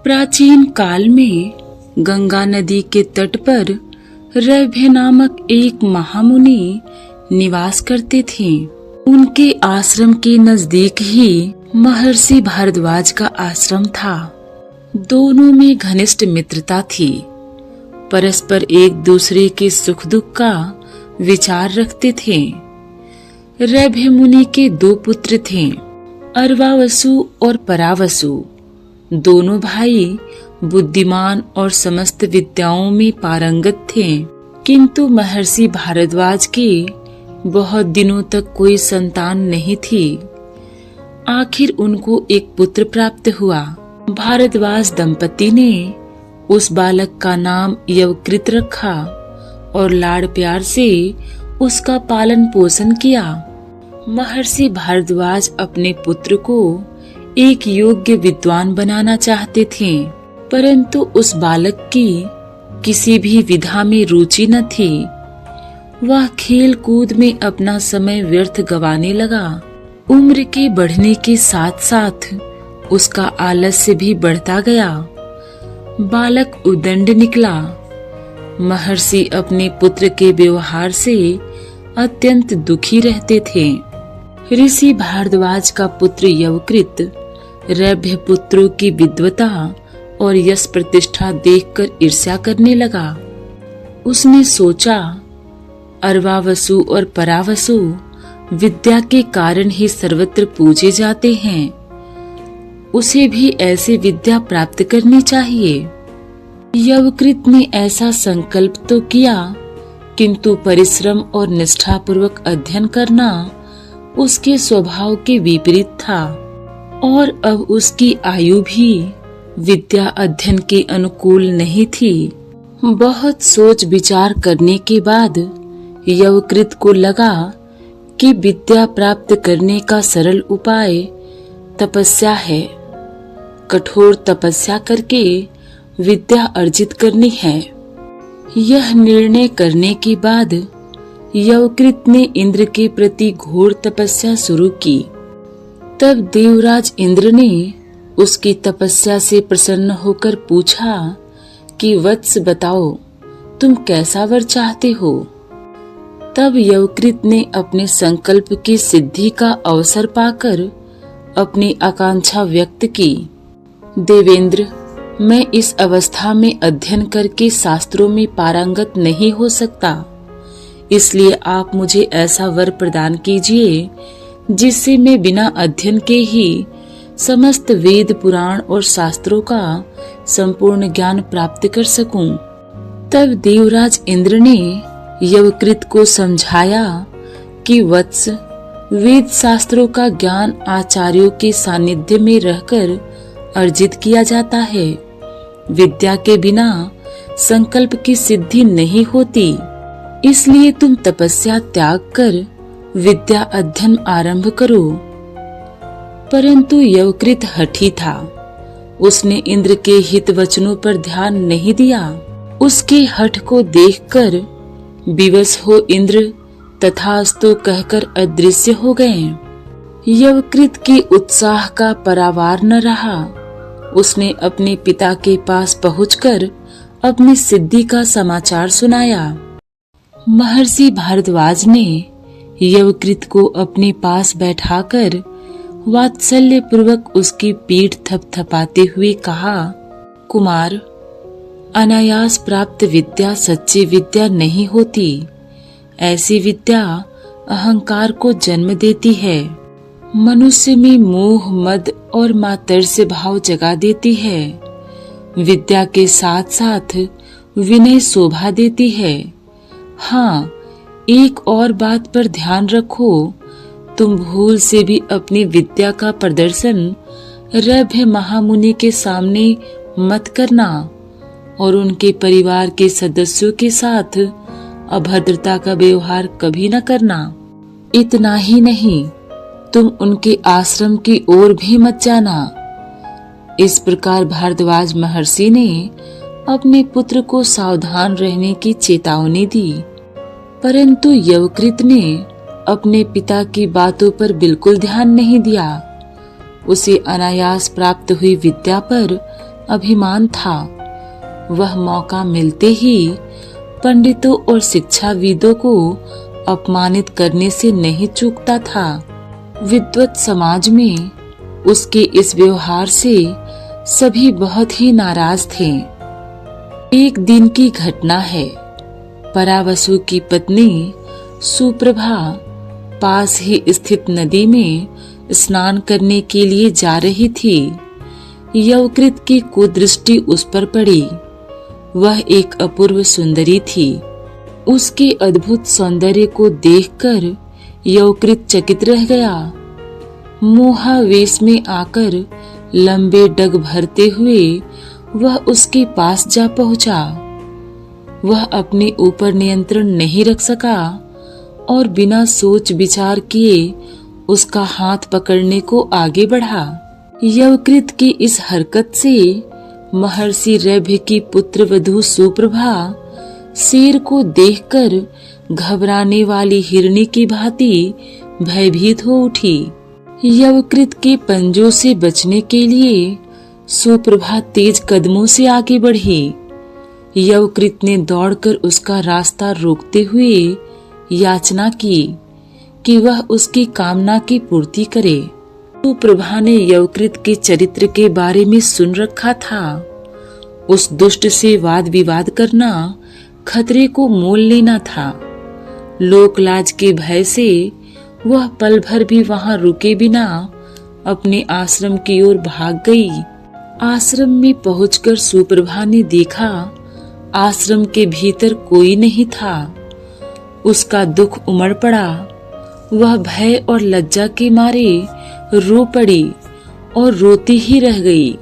प्राचीन काल में गंगा नदी के तट पर रभ्य नामक एक महामुनि निवास करते थे। उनके आश्रम के नजदीक ही महर्षि भारद्वाज का आश्रम था। दोनों में घनिष्ठ मित्रता थी। परस्पर एक दूसरे के सुख दुख का विचार रखते थे। रभ्य मुनि के 2 पुत्र थे, अर्वावसु और परावसु। दोनों भाई बुद्धिमान और समस्त विद्याओं में पारंगत थे, किंतु महर्षि भारद्वाज के बहुत दिनों तक कोई संतान नहीं थी। आखिर उनको एक पुत्र प्राप्त हुआ। भारद्वाज दंपति ने उस बालक का नाम यवकृत रखा और लाड़ प्यार से उसका पालन पोषण किया। महर्षि भारद्वाज अपने पुत्र को एक योग्य विद्वान बनाना चाहते थे, परंतु उस बालक की किसी भी विधा में रुचि न थी। वह खेल कूद में अपना समय व्यर्थ गंवाने लगा। उम्र के बढ़ने के साथ साथ उसका आलस्य भी बढ़ता गया। बालक उद्दंड निकला। महर्षि अपने पुत्र के व्यवहार से अत्यंत दुखी रहते थे। ऋषि भारद्वाज का पुत्र यवकृत रभ्य पुत्रों की विद्वता और यश प्रतिष्ठा देखकर ईर्ष्या करने लगा। उसने सोचा, अर्वावसु और परावसु विद्या के कारण ही सर्वत्र पूजे जाते हैं, उसे भी ऐसी विद्या प्राप्त करनी चाहिए। यवकृत ने ऐसा संकल्प तो किया, किंतु परिश्रम और निष्ठापूर्वक अध्ययन करना उसके स्वभाव के विपरीत था, और अब उसकी आयु भी विद्या अध्ययन के अनुकूल नहीं थी। बहुत सोच विचार करने के बाद यवकृत को लगा कि विद्या प्राप्त करने का सरल उपाय तपस्या है। कठोर तपस्या करके विद्या अर्जित करनी है। यह निर्णय करने के बाद यवकृत ने इंद्र के प्रति घोर तपस्या शुरू की। तब देवराज इंद्र ने उसकी तपस्या से प्रसन्न होकर पूछा कि वत्स बताओ, तुम कैसा वर चाहते हो? तब यवकृत ने अपने संकल्प की सिद्धि का अवसर पाकर अपनी आकांक्षा व्यक्त की। देवेंद्र, मैं इस अवस्था में अध्ययन करके शास्त्रों में पारंगत नहीं हो सकता, इसलिए आप मुझे ऐसा वर प्रदान कीजिए जिससे मैं बिना अध्ययन के ही समस्त वेद पुराण और शास्त्रों का संपूर्ण ज्ञान प्राप्त कर सकूं। तब देवराज इंद्र ने यवकृत को समझाया कि वत्स, वेद शास्त्रों का ज्ञान आचार्यों के सानिध्य में रहकर अर्जित किया जाता है। विद्या के बिना संकल्प की सिद्धि नहीं होती, इसलिए तुम तपस्या त्याग कर विद्या अध्ययन आरंभ करो। परंतु यवकृत हठी था। उसने इंद्र के हित वचनों पर ध्यान नहीं दिया। उसके हठ को देखकर विवश हो इंद्र तथास्तु कहकर अदृश्य हो गए। यवकृत के उत्साह का परावार न रहा। उसने अपने पिता के पास पहुंचकर अपनी सिद्धि का समाचार सुनाया। महर्षि भारद्वाज ने यवकृत को अपने पास बैठाकर वात्सल्य पूर्वक उसकी पीठ थपथपाते हुए कहा, कुमार, अनायास प्राप्त विद्या सच्ची विद्या नहीं होती। ऐसी विद्या अहंकार को जन्म देती है, मनुष्य में मोह मद और मात्सर्य भाव जगा देती है। विद्या के साथ साथ विनय शोभा देती है। हाँ, एक और बात पर ध्यान रखो, तुम भूल से भी अपनी विद्या का प्रदर्शन रभ्य महामुनि के सामने मत करना और उनके परिवार के सदस्यों के साथ अभद्रता का व्यवहार कभी न करना। इतना ही नहीं, तुम उनके आश्रम की ओर भी मत जाना। इस प्रकार भारद्वाज महर्षि ने अपने पुत्र को सावधान रहने की चेतावनी दी, परंतु यवकृत ने अपने पिता की बातों पर बिल्कुल ध्यान नहीं दिया। उसे अनायास प्राप्त हुई विद्या पर अभिमान था। वह मौका मिलते ही पंडितों और शिक्षाविदों को अपमानित करने से नहीं चूकता था। विद्वत समाज में उसके इस व्यवहार से सभी बहुत ही नाराज थे। एक दिन की घटना है। परावसु की पत्नी सुप्रभा पास ही स्थित नदी में स्नान करने के लिए जा रही थी। यवकृत की कुदृष्टि उस पर पड़ी। वह एक अपूर्व सुंदरी थी। उसके अद्भुत सौंदर्य को देखकर यवकृत चकित रह गया। मोहावेश में आकर लंबे डग भरते हुए वह उसके पास जा पहुंचा। वह अपने ऊपर नियंत्रण नहीं रख सका और बिना सोच विचार किए उसका हाथ पकड़ने को आगे बढ़ा। यवकृत की इस हरकत से महर्षि रभ्य की पुत्रवधू सुप्रभा शेर को देखकर घबराने वाली हिरणी की भांति भयभीत हो उठी। यवकृत के पंजों से बचने के लिए सुप्रभा तेज कदमों से आगे बढ़ी। यवकृत ने दौड़कर उसका रास्ता रोकते हुए याचना की कि वह उसकी कामना की पूर्ति करे। सुप्रभा ने यवकृत के चरित्र के बारे में सुन रखा था। उस दुष्ट से वाद विवाद करना खतरे को मोल लेना था। लोकलाज के भय से वह पल भर भी वहां रुके बिना अपने आश्रम की ओर भाग गई। आश्रम में पहुंचकर सुप्रभा ने देखा आश्रम के भीतर कोई नहीं था। उसका दुख उमड़ पड़ा। वह भय और लज्जा के मारे रो पड़ी और रोती ही रह गई।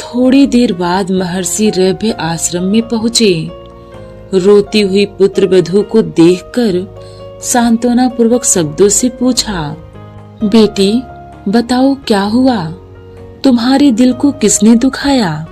थोड़ी देर बाद महर्षि रभ्य आश्रम में पहुंचे। रोती हुई पुत्रवधू को देखकर सांत्वना पूर्वक शब्दों से पूछा, बेटी बताओ क्या हुआ? तुम्हारे दिल को किसने दुखाया?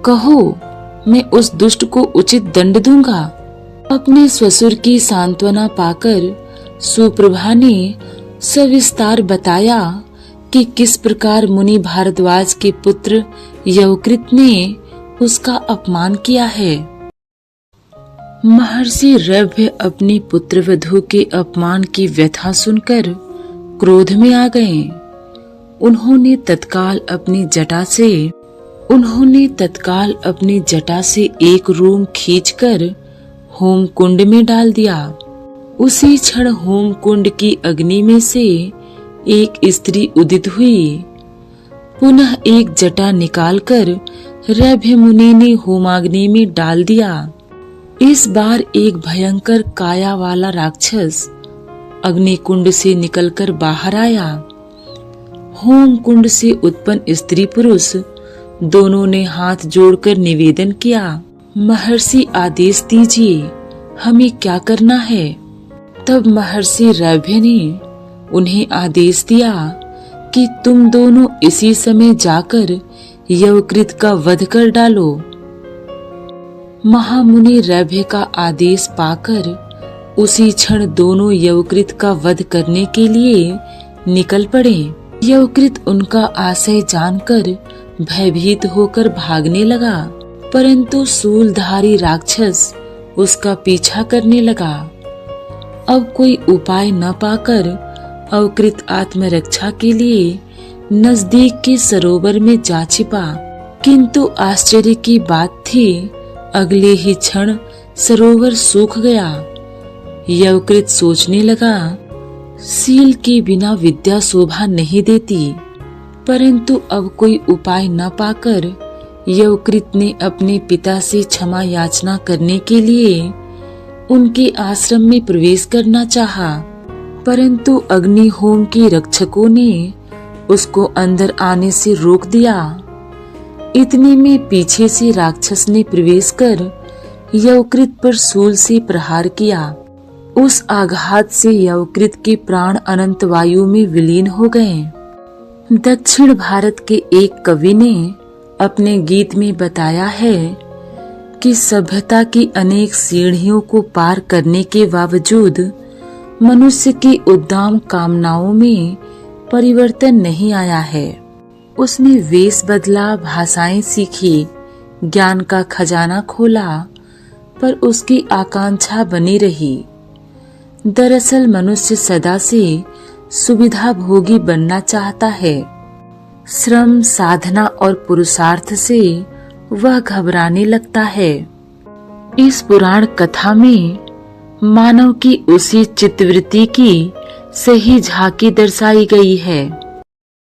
कहो, मैं उस दुष्ट को उचित दंड दूंगा। अपने ससुर की सांत्वना पाकर सुप्रभा ने सविस्तार बताया कि किस प्रकार मुनि भारद्वाज के पुत्र यवकृत ने उसका अपमान किया है। महर्षि रभ्य अपनी पुत्रवधू के अपमान की व्यथा सुनकर क्रोध में आ गए। उन्होंने तत्काल अपनी जटा से एक रूम खींचकर होम कुंड में डाल दिया। उसी क्षण होम कुंड की अग्नि में से एक स्त्री उदित हुई। पुनः एक जटा निकालकर रभ्य मुनि ने होमाग्नि में डाल दिया। इस बार एक भयंकर काया वाला राक्षस अग्निकुंड से निकलकर बाहर आया। होम कुंड से उत्पन्न स्त्री पुरुष दोनों ने हाथ जोड़कर निवेदन किया, महर्षि आदेश दीजिए, हमें क्या करना है? तब महर्षि रभ्य ने उन्हें आदेश दिया कि तुम दोनों इसी समय जाकर यवकृत का वध कर डालो। महामुनि रभ्य का आदेश पाकर उसी क्षण दोनों यवकृत का वध करने के लिए निकल पड़े। यवकृत उनका आशय जानकर भयभीत होकर भागने लगा, परंतु शूलधारी राक्षस उसका पीछा करने लगा। अब कोई उपाय न पाकर अवकृत आत्मरक्षा के लिए नजदीक के सरोवर में जा छिपा। किंतु आश्चर्य की बात थी, अगले ही क्षण सरोवर सूख गया। यवकृत सोचने लगा, सील के बिना विद्या शोभा नहीं देती। परंतु अब कोई उपाय न पाकर यवकृत ने अपने पिता से क्षमा याचना करने के लिए उनके आश्रम में प्रवेश करना चाहा, परंतु अग्निहोम के रक्षकों ने उसको अंदर आने से रोक दिया। इतने में पीछे से राक्षस ने प्रवेश कर यवकृत पर शूल से प्रहार किया। उस आघात से यवकृत के प्राण अनंत वायु में विलीन हो गए। दक्षिण भारत के एक कवि ने अपने गीत में बताया है कि सभ्यता की अनेक सीढ़ियों को पार करने के बावजूद मनुष्य की उद्दाम कामनाओं में परिवर्तन नहीं आया है। उसने वेश बदला, भाषाएं सीखी, ज्ञान का खजाना खोला, पर उसकी आकांक्षा बनी रही। दरअसल मनुष्य सदा से सुविधा भोगी बनना चाहता है। श्रम, साधना और पुरुषार्थ से वह घबराने लगता है। इस पुराण कथा में मानव की उसी चित्तवृत्ति की सही झांकी दर्शाई गई है।